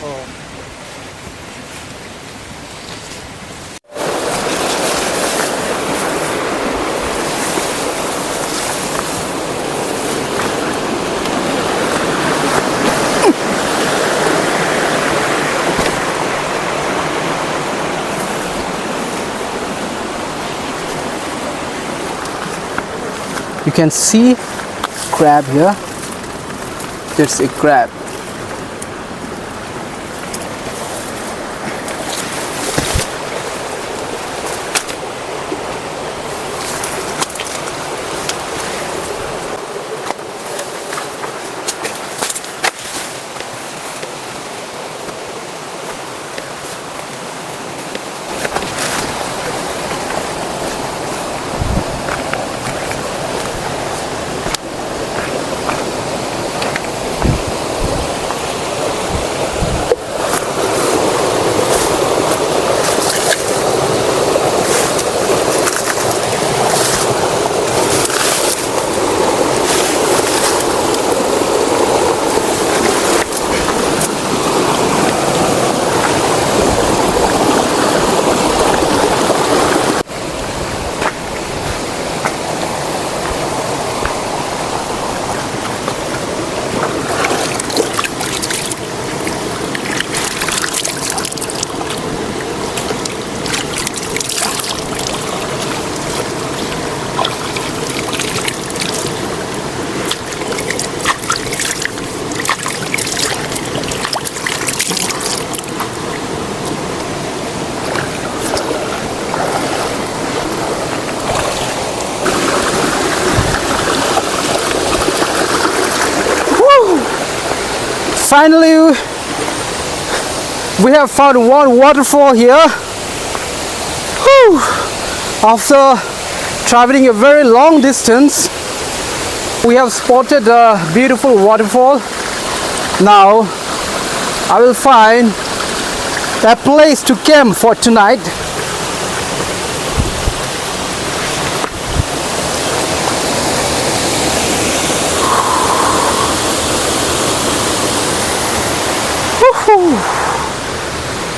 Oh. You can see crab here. There's a crab. Finally, we have found one waterfall here. Whew. After traveling a very long distance, we have spotted a beautiful waterfall. Now, I will find a place to camp for tonight.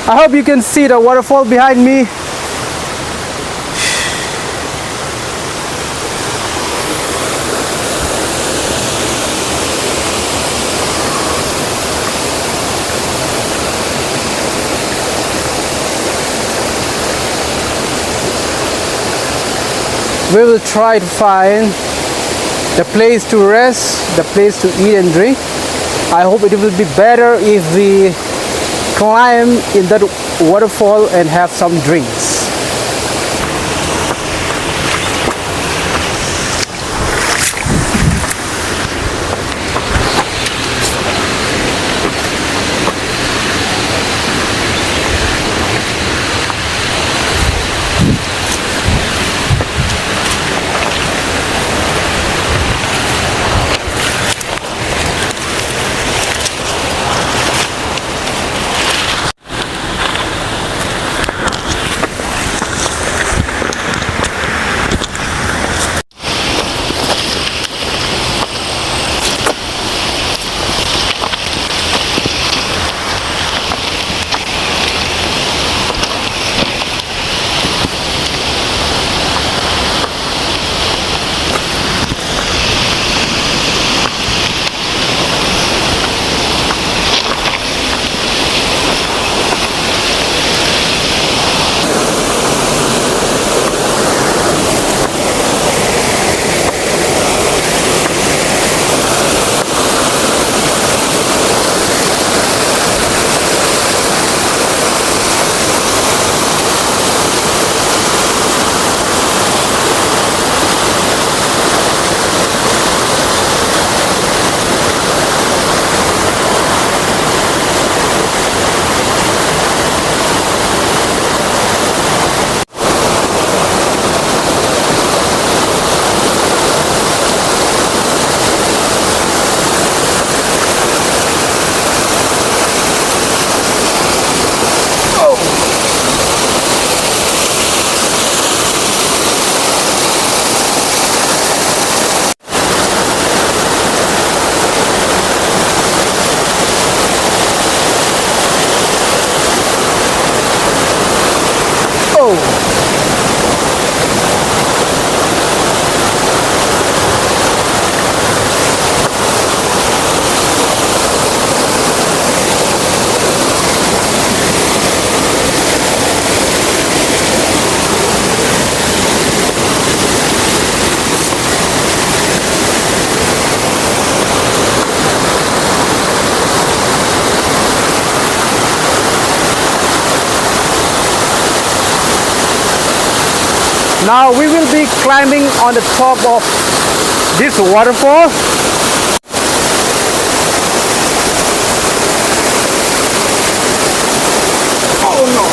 I hope you can see the waterfall behind me. We will try to find the place to rest, the place to eat and drink. I hope it will be better if we climb in that waterfall and have some drinks. go. Now we will be climbing on the top of this waterfall. Oh no!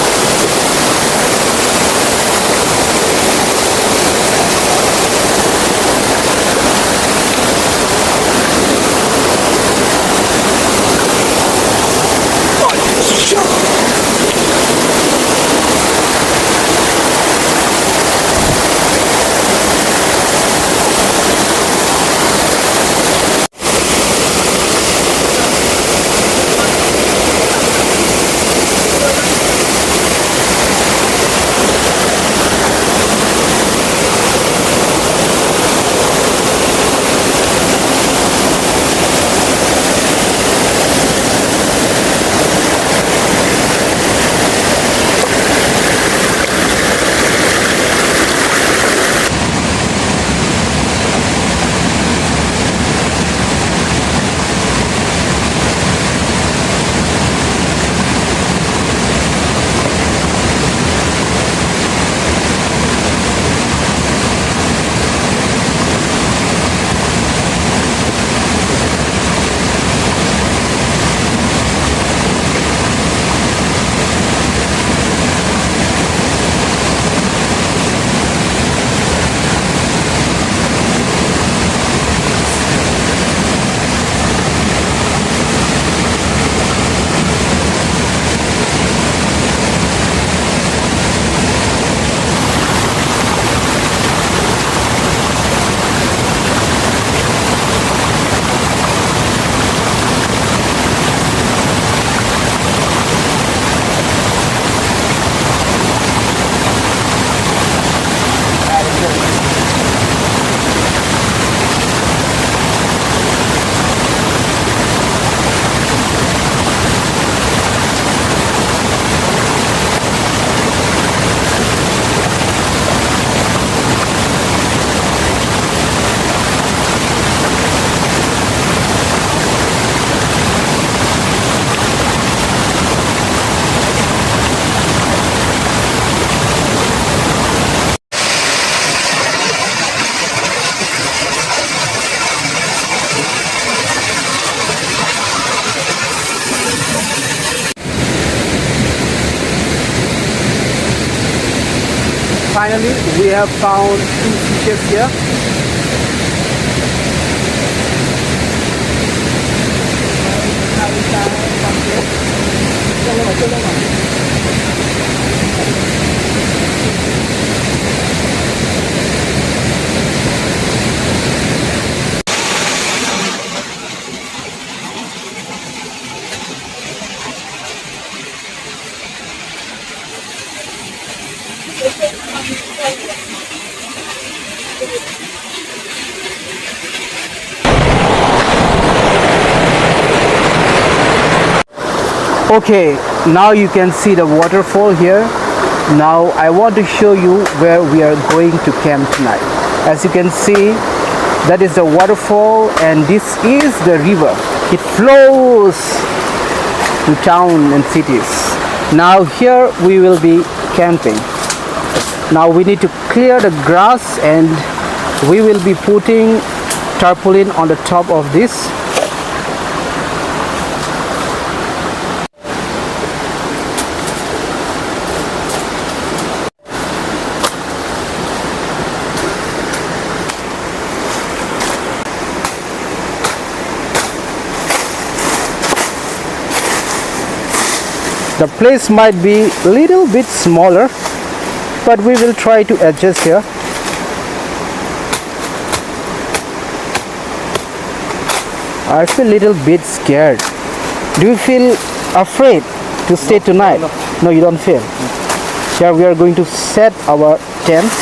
Finally, we have found 2 fishes here. Okay, now you can see the waterfall here. Now I want to show you where we are going to camp tonight. As you can see, that is the waterfall and this is the river. It flows to town and cities. Now here we will be camping. Now we need to clear the grass and we will be putting tarpaulin on the top of this. The place might be a little bit smaller, but we will try to adjust here. I feel a little bit scared. Do you feel afraid to stay tonight? No, you don't feel. Here we are going to set our tent.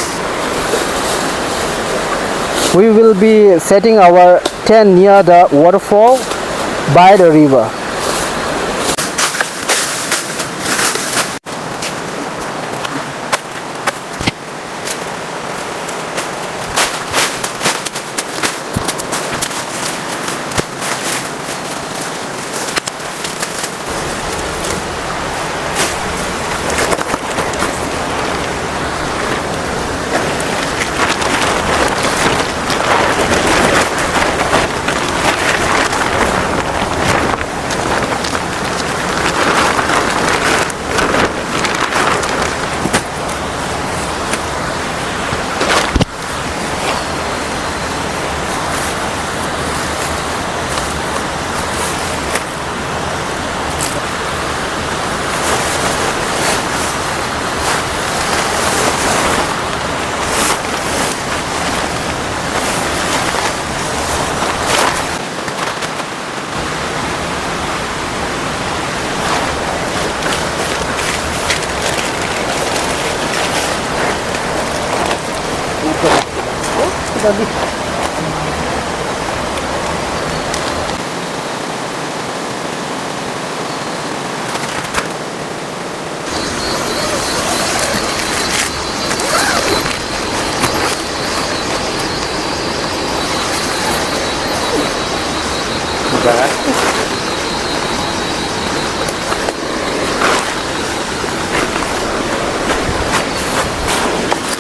We will be setting our tent near the waterfall by the river.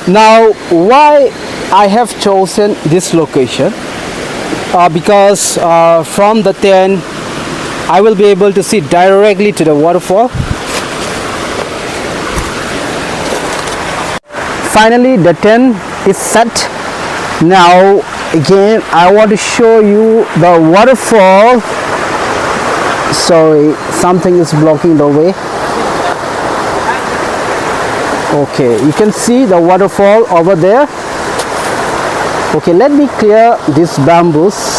Now, why I have chosen this location? Because from the tent I will be able to see directly to the waterfall. Finally, the tent is set. Now again I want to show you the waterfall. Sorry, something is blocking the way. Okay, you can see the waterfall over there. Okay, let me clear these bamboos.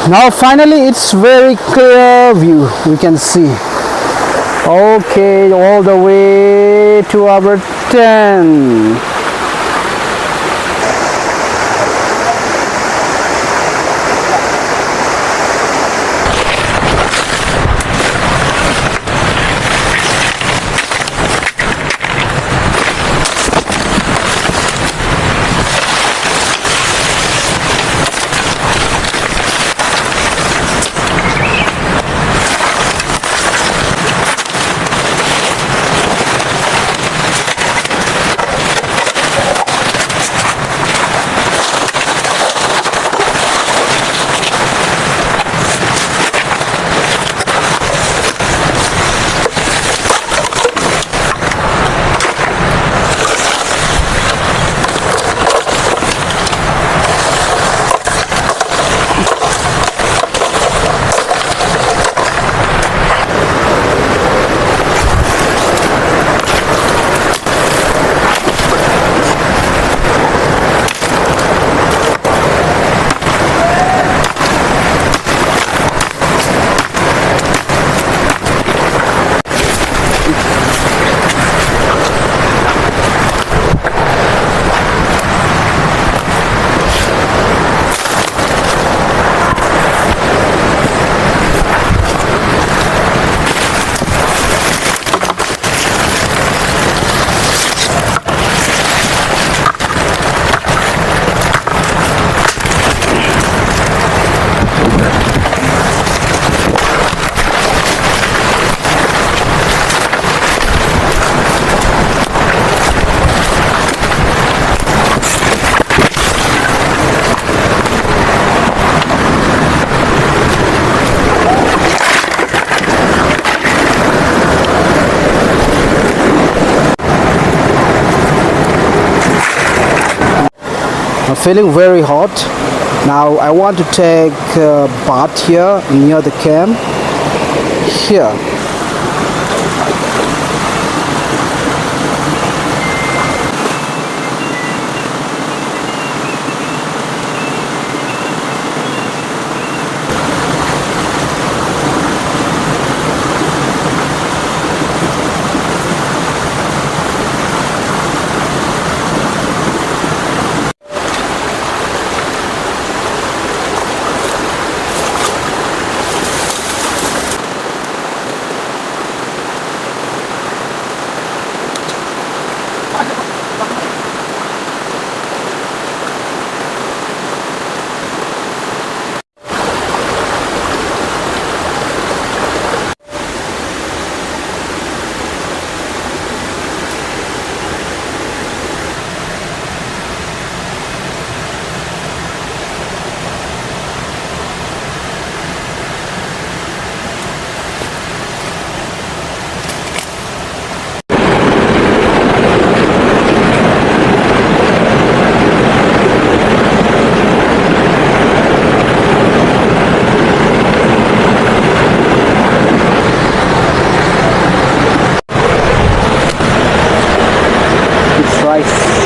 Now finally it's very clear view, we can see. Okay, all the way to our tent. feeling very hot. Now I want to take a bath here near the camp. Here. It's rice.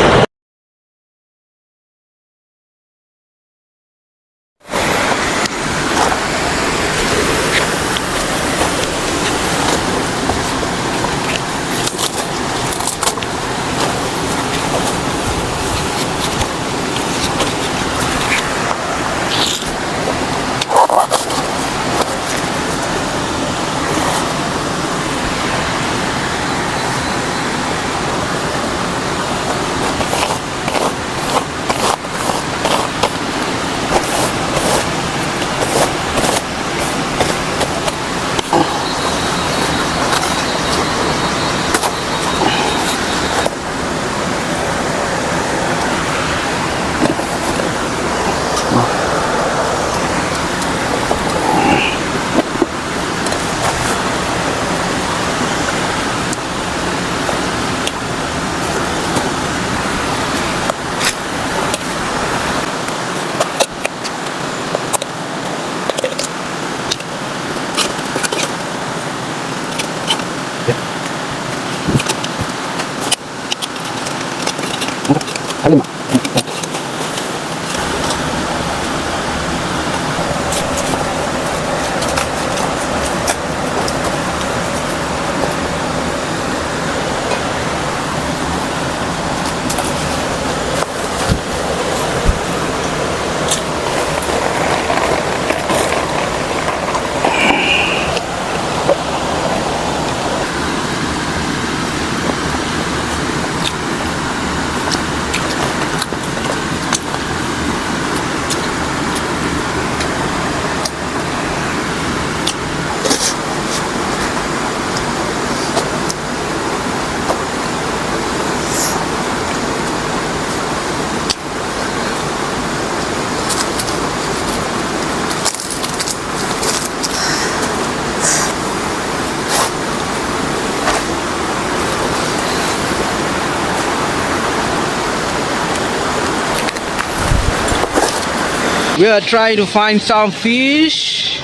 We are trying to find some fish.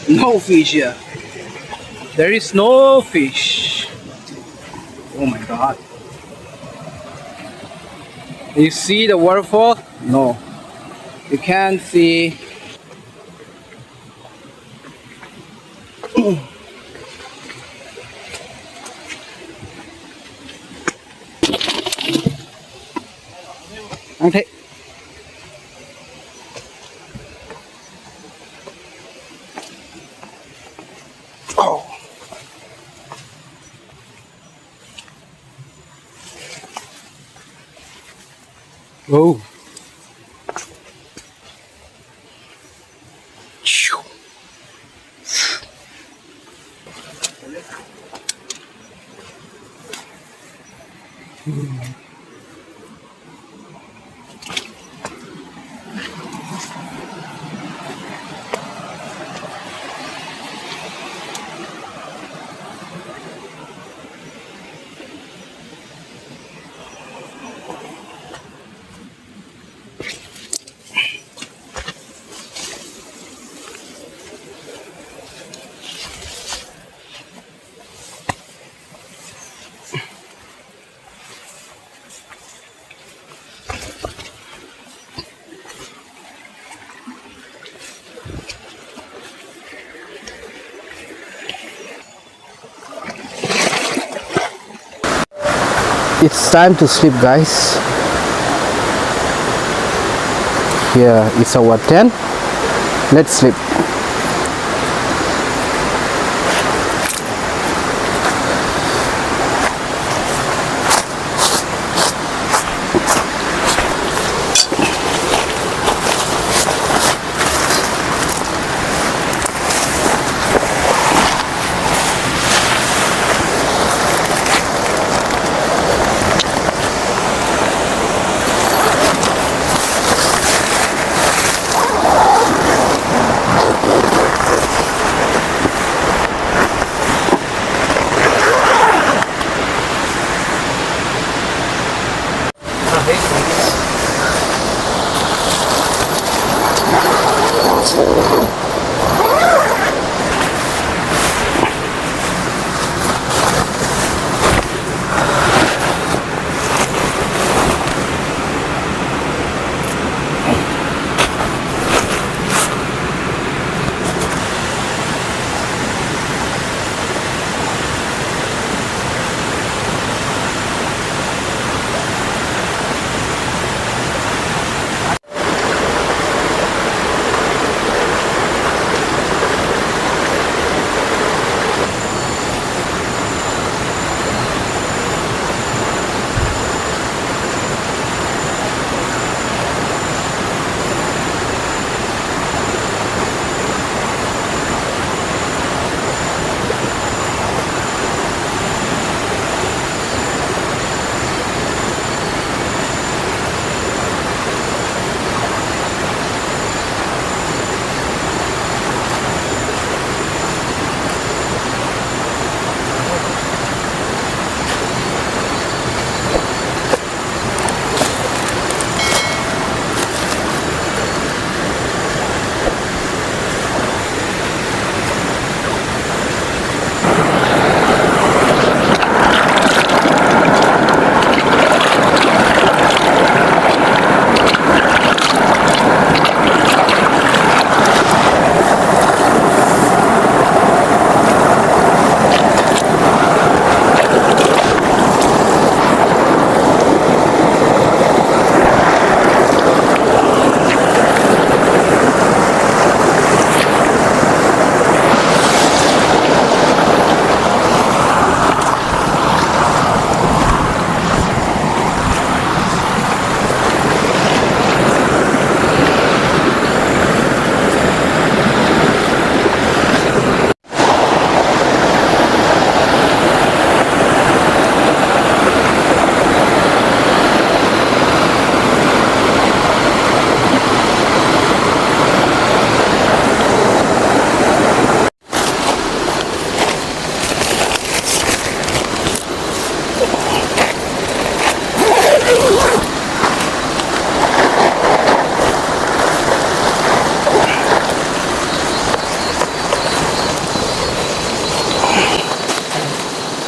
No fish here. There is no fish. Oh my god. You see the waterfall? No. You can't see. Okay. Oh. Oh. Shoo. It's time to sleep, guys. Here is our tent. Let's sleep.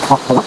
Apa